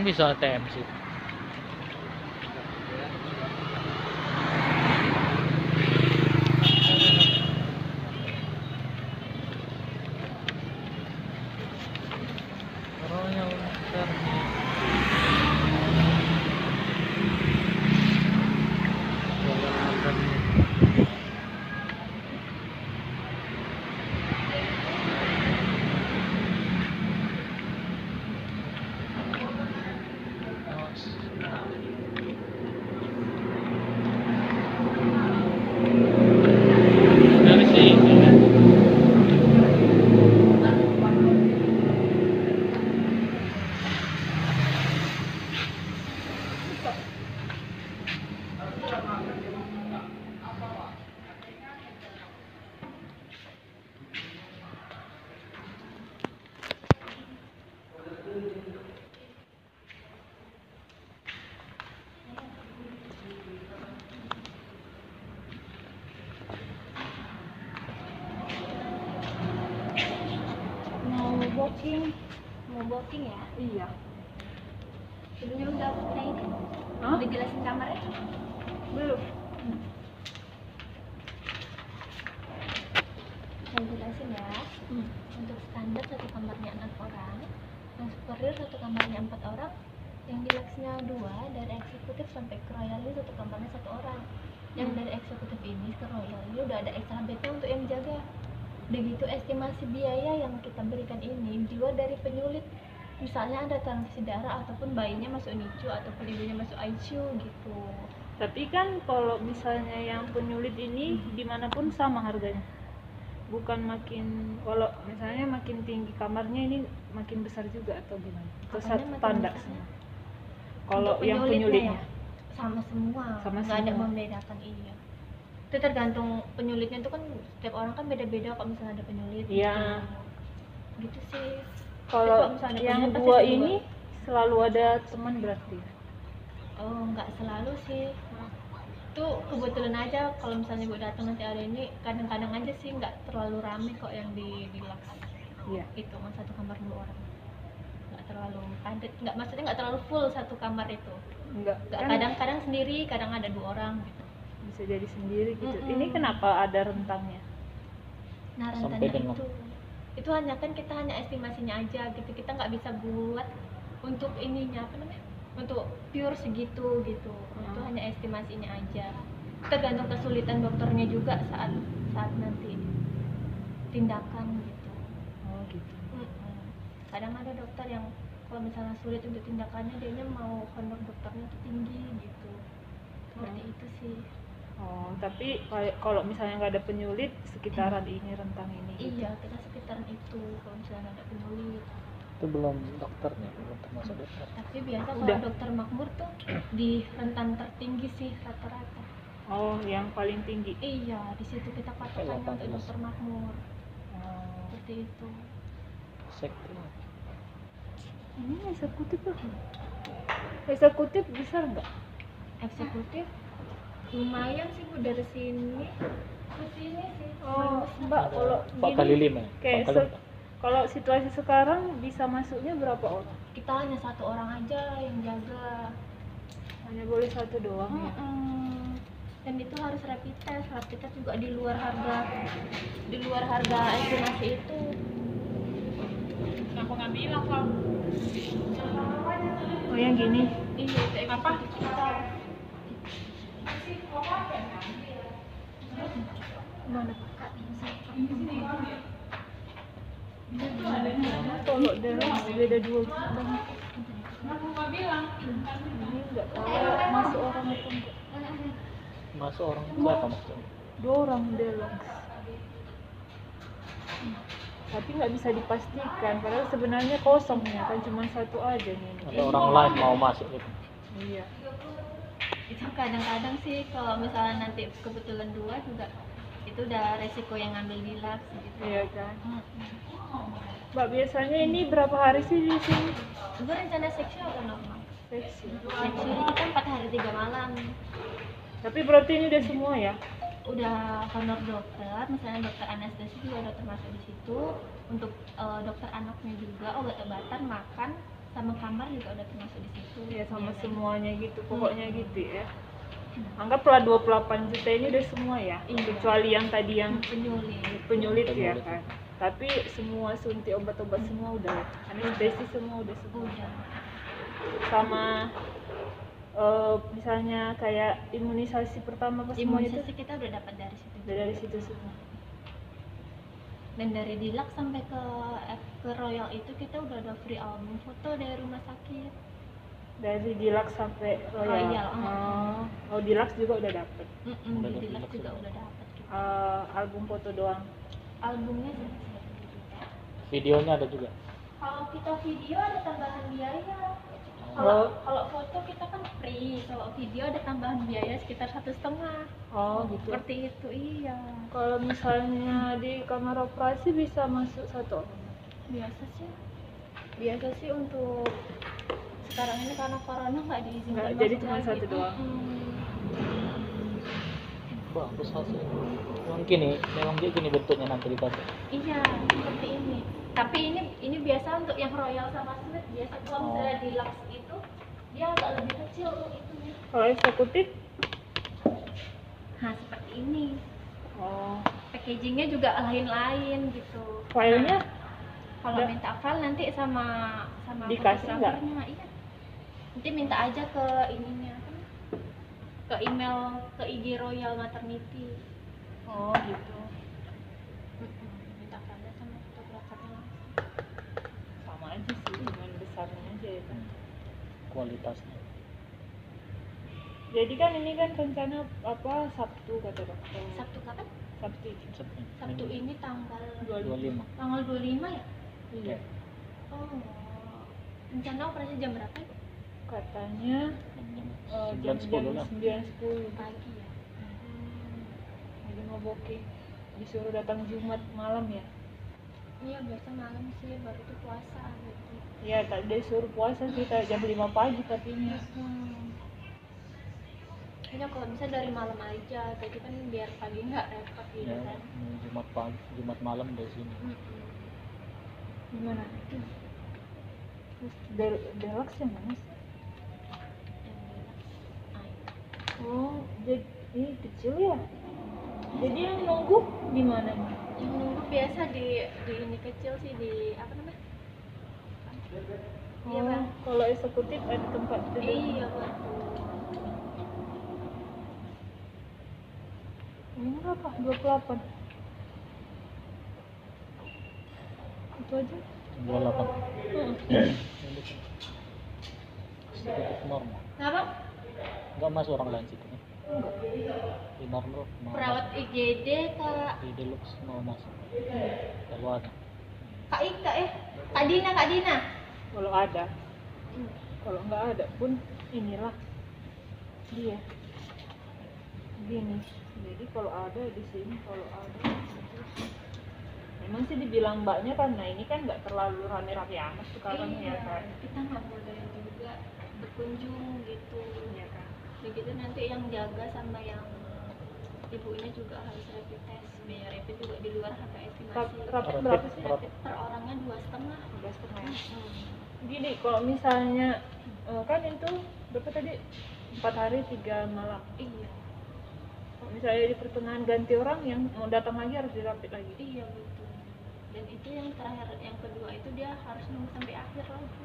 Kan bisa ATM sih. Orangnya besar nih. Jualan makan nih. Dari sini kan. Mau booking ya? Iya. Sebelumnya udah ini? Hah? Udah jelasin kamarnya? Belum. Saya jelasin ya. Untuk standar satu kamarnya 6 orang, yang superior satu kamarnya 4 orang, yang deluxe-nya 2, dari eksekutif sampai ke royal ini satu kamarnya 1 orang. Yang dari eksekutif ini ke royal ini udah ada extra bed untuk yang jaga. Begitu estimasi biaya yang kita berikan ini di luar dari penyulit, misalnya ada transfusi darah ataupun bayinya masuk NICU ataupun ibunya masuk ICU gitu. Tapi kan kalau misalnya yang penyulit ini dimanapun sama harganya. Bukan makin, kalau misalnya makin tinggi kamarnya ini makin besar juga atau gimana? Atau Apanya makin standar besar? semua? Kalau Untuk yang penyulitnya penyulitnya? ya? Sama semua, Sama nggak ada semua. membedakan. Iya, itu tergantung penyulitnya. Itu kan setiap orang kan beda-beda kalau misalnya ada penyulit. Iya. Gitu sih. Kalau misalnya ada yang penyulit, pasti dua ada ini selalu ada teman berarti? Oh, nggak selalu sih. Itu kebetulan aja kalau misalnya ibu datang nanti ada ini, kadang-kadang aja sih, nggak terlalu rame kok yang di deluxe. Iya. Itu kan satu kamar 2 orang, nggak terlalu padat, nggak, maksudnya nggak terlalu full satu kamar itu. Enggak. Nggak, Kan kadang-kadang sendiri, kadang ada 2 orang gitu. bisa jadi sendiri gitu. Mm-mm. Ini kenapa ada rentangnya? Nah, Sampai rentannya dengan- itu hanya kan kita hanya estimasinya aja gitu, kita nggak bisa buat untuk ininya apa namanya, untuk pure segitu gitu. Itu hanya estimasinya aja, tergantung kesulitan dokternya juga saat saat nanti tindakan gitu. Oh gitu. Kadang ada dokter yang kalau misalnya sulit untuk tindakannya, dia mau honor dokternya tuh tinggi gitu, seperti itu sih. Oh, tapi kalau misalnya nggak ada penyulit, sekitaran ini, rentang ini gitu. Iya, kita sekitaran itu kalau misalnya ada penyulit. Itu belum dokternya, belum termasuk dokter. Tapi biasa kalau Udah. dokter makmur tuh di rentan tertinggi sih rata-rata. Oh, yang paling tinggi. Iya, di situ kita patokannya untuk 18. dokter makmur. Oh. Seperti itu. Sekte. Ini eksekutif apa? Eksekutif besar nggak? Eksekutif lumayan sih Bu, dari sini ke sini sih. Oh, lumayan besar. Mbak, kalau 4 kali gini, 5. kayak kalau situasi sekarang bisa masuknya berapa orang? Kita hanya 1 orang aja yang jaga. Hanya boleh 1 doang ya? Dan itu harus rapid test juga di luar harga estimasi itu. Kenapa nggak bilang kalau? Oh yang gini? Iya, itu apa? Mana? Kalau dalam beda 2 banget. Ini nggak tahu masuk orang atau enggak. Masuk orang berapa maksudnya? 2 orang dalam. Tapi nggak bisa dipastikan, padahal sebenarnya kosong ya, kan cuma 1 aja nih. Atau orang lain mau masuk gitu. Iya. Itu kadang-kadang sih kalau misalnya nanti kebetulan 2 juga, itu udah resiko yang ngambil deluxe gitu. Iya kan. Mbak, biasanya ini berapa hari sih di sini? Itu rencana seksi atau normal? Seksi. Seksi ini kita 4 hari 3 malam. Tapi berarti ini udah semua ya? Udah honor dokter, misalnya dokter anestesi juga udah termasuk di situ. Untuk dokter anaknya juga, obat-obatan, makan, sama kamar juga udah termasuk di situ. Ya sama Iya, kan? semuanya gitu, pokoknya gitu ya. Anggaplah 28 juta ini udah semua ya, Iya. kecuali yang tadi yang Penyulit. ya kan. Tapi semua suntik obat-obat semua udah, anestesi semua udah semua. Udah. Sama misalnya kayak imunisasi pertama pas semua itu Imunisasi kita udah dapat dari situ. udah dari situ semua. Dan dari Deluxe sampai ke Royal itu kita udah ada free album foto dari rumah sakit. Dari Deluxe sampai Royal. Royal, Oh, Deluxe juga udah dapet. Di Udah Deluxe Deluxe juga ya. udah dapat gitu. Album foto doang. Albumnya sih 1 juta. Videonya ada juga. Kalau kita video ada tambahan biaya. Oh. Kalau foto kita kan free, kalau video ada tambahan biaya sekitar 1,5. Oh gitu. Seperti itu, iya. Kalau misalnya di kamar operasi bisa masuk 1 orang. Biasa sih untuk sekarang ini karena corona nggak diizinkan Nggak, masuk jadi cuma lagi. 1 doang. Bagus hasil. Mungkin nih, memang dia gini bentuknya nanti dipasang. Iya, seperti ini. Tapi ini biasa untuk yang royal sama suite. Biasa kalau misalnya deluxe itu dia agak lebih kecil tuh itunya. Kalau eksekutif? Nah, seperti ini. Oh. Packagingnya juga lain-lain gitu. Filenya? Kalau Ada? minta file nanti sama Dikasih nggak? fotografernya, iya. Nanti minta aja ke ininya, ke email, ke IG Royal Maternity. Oh gitu. Minta file sama fotografernya langsung. Sama aja sih, cuman besarnya aja ya kan. Kualitasnya. Jadi kan ini kan rencana apa Sabtu kata dokter. Sabtu kapan? Sabtu ini. Sabtu ini tanggal 25. tanggal 25 ya? Iya. Oh. Rencana operasi jam berapa ya? Katanya Jam 10 lah. 9:10 Pagi ya. lagi mau booking. Disuruh datang Jumat malam ya. Iya, biasa malam sih, baru itu puasa gitu. Iya, tadi disuruh puasa sih jam 5 pagi tapinya. Kayaknya kalau bisa dari malam aja, jadi kan biar pagi nggak repot gitu Ya, kan. Jumat pagi, Jumat malam dari sini. Gimana? Terus Deluxe yang mana sih? Oh, jadi ini kecil ya? Jadi yang nunggu di mana nih? Yang nunggu biasa di ini kecil sih, di apa namanya? Iya, Oh, Bang. kalau eksekutif ada tempat duduk. Iya, betul. Ini berapa? 28. Itu aja. 28. Sedikit normal. Kenapa? Enggak masuk orang lain situ nih. Di normal mau Perawat masuk. IGD Kak Di deluxe mau masuk. Kalau ada. Kak Ika Kak Dina. Kalau ada. Kalau nggak ada pun inilah dia. Gini. Jadi kalau ada di sini, kalau ada. Memang sih dibilang mbaknya kan, nah ini kan nggak terlalu rame-rame amat sekarang ya kan. Kita nggak boleh juga berkunjung gitu. Ya kan. Begitu nanti yang jaga sama yang ibunya juga harus rapid test. Biaya rapid juga di luar harga estimasi. Rapid berapa sih? Rapid per orangnya 2,5. 2,5. Gini, kalau misalnya kan itu berapa tadi? 4 hari 3 malam. Iya. Kalau misalnya di pertengahan ganti orang, yang mau datang lagi harus dirapid lagi. Iya betul. Dan itu yang terakhir, yang kedua itu dia harus nunggu sampai akhir lagi.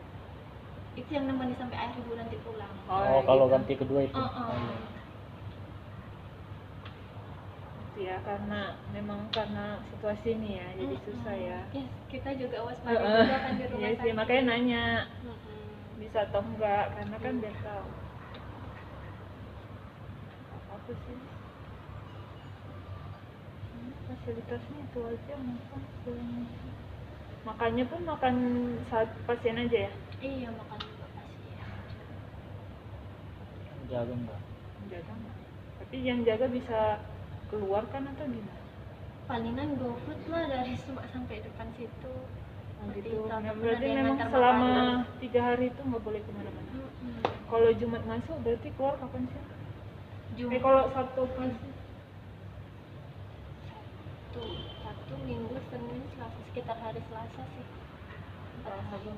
Itu yang nemani sampai akhir ibu nanti pulang. Oh, kalau gitu. ganti kedua itu. Ya karena memang karena situasi ini ya, jadi susah ya. Yes, kita juga waspada juga kan di rumah Iya sih, sakit. makanya nanya Mm-mm. bisa atau enggak, karena kan biar tahu. Apa sih? Fasilitasnya itu aja makan. Makannya pun makan saat pasien aja ya? Iya, makan juga pasien. Jaga enggak? Jaga nggak? Tapi yang jaga bisa keluar kan atau gimana? Palingan GoFood lah dari Sumak sampai depan situ. Oh Seperti gitu. itu, Nah, ataupun berarti ada yang memang ngantar selama makanan. 3 hari itu nggak boleh kemana-mana. Mm-mm. Kalau Jumat masuk berarti keluar kapan sih? Jumat Kalau Sabtu operasi? tuh, Sabtu, Minggu, Senin, Selasa, sekitar hari Selasa sih. 4 hari.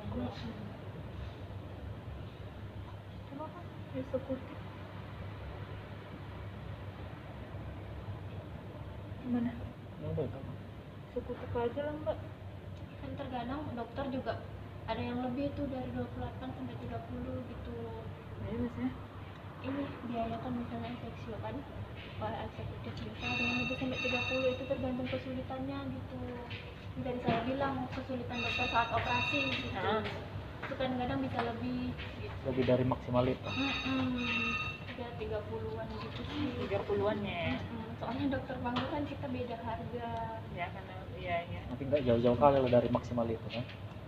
Kenapa? Eksekutif. Gimana? Yang baik apa? Eksekutif aja lah mbak. Kan terkadang dokter juga ada yang lebih tuh dari 28 sampai 30 gitu. Jadi maksudnya Ini biaya kan misalnya infeksi kan, kalau eksekutif bisa ada yang lebih sampai 30, itu tergantung kesulitannya gitu. Dari saya bilang kesulitan dokter saat operasi gitu. Ah. Itu kadang-kadang bisa lebih gitu. Lebih dari maksimal itu. Udah 30-an gitu sih. 30-an ya. Soalnya dokter bangga kan kita beda harga. Ya karena iya. Nanti nggak jauh-jauh kali lo dari maksimal itu kan.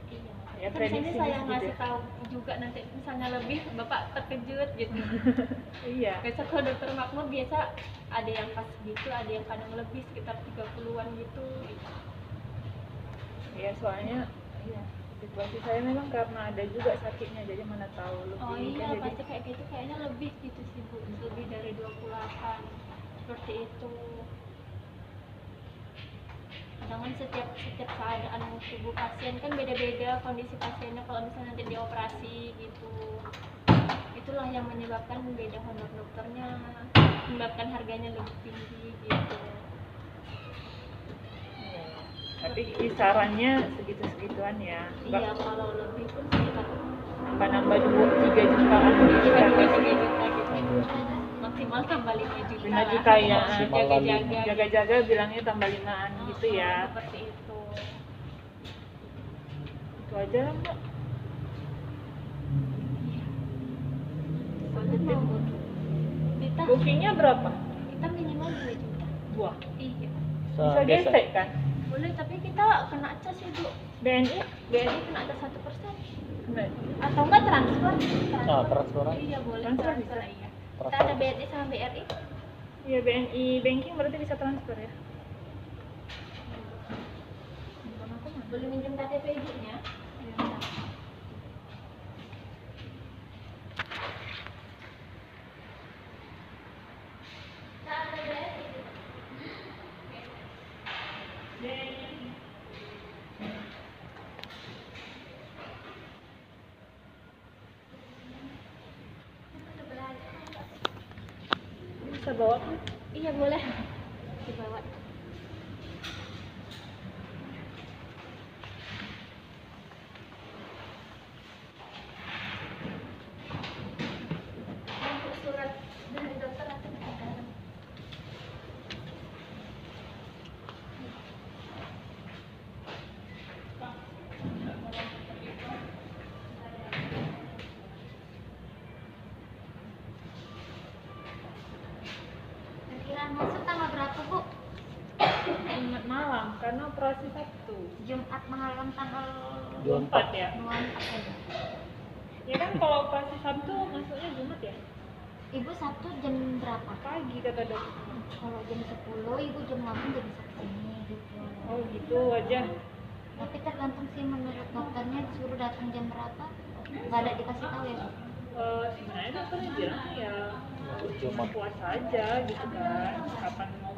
Iya. Ya, Kan prediksi misalnya saya gitu. ngasih tahu juga nanti misalnya lebih, bapak terkejut gitu. Iya. Biasa kalau dokter makmur biasa ada yang pas gitu, ada yang kadang lebih sekitar 30-an gitu. Iya soalnya iya situasi saya memang karena ada juga sakitnya jadi mana tahu lebih Oh iya, kan, jadi pasti kayak gitu, kayaknya lebih gitu sih Bu, lebih dari 28 seperti itu. Jangan setiap keadaan tubuh pasien kan beda-beda kondisi pasiennya kalau misalnya nanti dioperasi gitu. Itulah yang menyebabkan beda honor dokternya, menyebabkan harganya lebih tinggi gitu. iya. Tapi kisarannya segitu-segituan ya nggak Iya, kalau lebih pun sekitar nambah-nambah 2-3 jutaan gitu juga kan 3 juta gitu. Iya. Maksimal tambah 5 juta 5 lah. juta ya Maksimal Jaga-jaga. jaga-jaga bilangnya tambah 5-an gitu ya Seperti itu. itu aja lah mbak. Soalnya mau kita Bookingnya berapa? kita minimal 2 juta. Buah Iya. bisa gesek kan? Boleh, tapi kita kena cas ya Bu. BNI? BNI kena cas 1%. Enggak. Atau enggak transfer? Ah, transferan. Iya boleh Transfer transfer, bisa? iya. Kita Transfer. ada BNI sama BRI. Iya BNI banking berarti bisa transfer ya? Handphone aku mana? Boleh minjem KTP ibunya. Iya. Kita ada BRI. Bisa bawa kan? Iya boleh. Dibawa. Untuk surat dari dokter atau ada? Perkiraan masuk tanggal berapa Bu? Jumat malam karena operasi Sabtu. Jumat malam tanggal 24 ya. 24 aja. Ya kan kalau operasi Sabtu masuknya Jumat ya? Ibu Sabtu jam berapa? Pagi kata dokter. Kalau jam 10, ibu jam 8 jadi sini gitu. Oh gitu aja. Tapi tergantung sih menurut dokternya disuruh datang jam berapa. Nggak ada dikasih tahu ya Bu? Sebenarnya dokternya bilang ya Jumat. puasa aja gitu kan. Kapan mau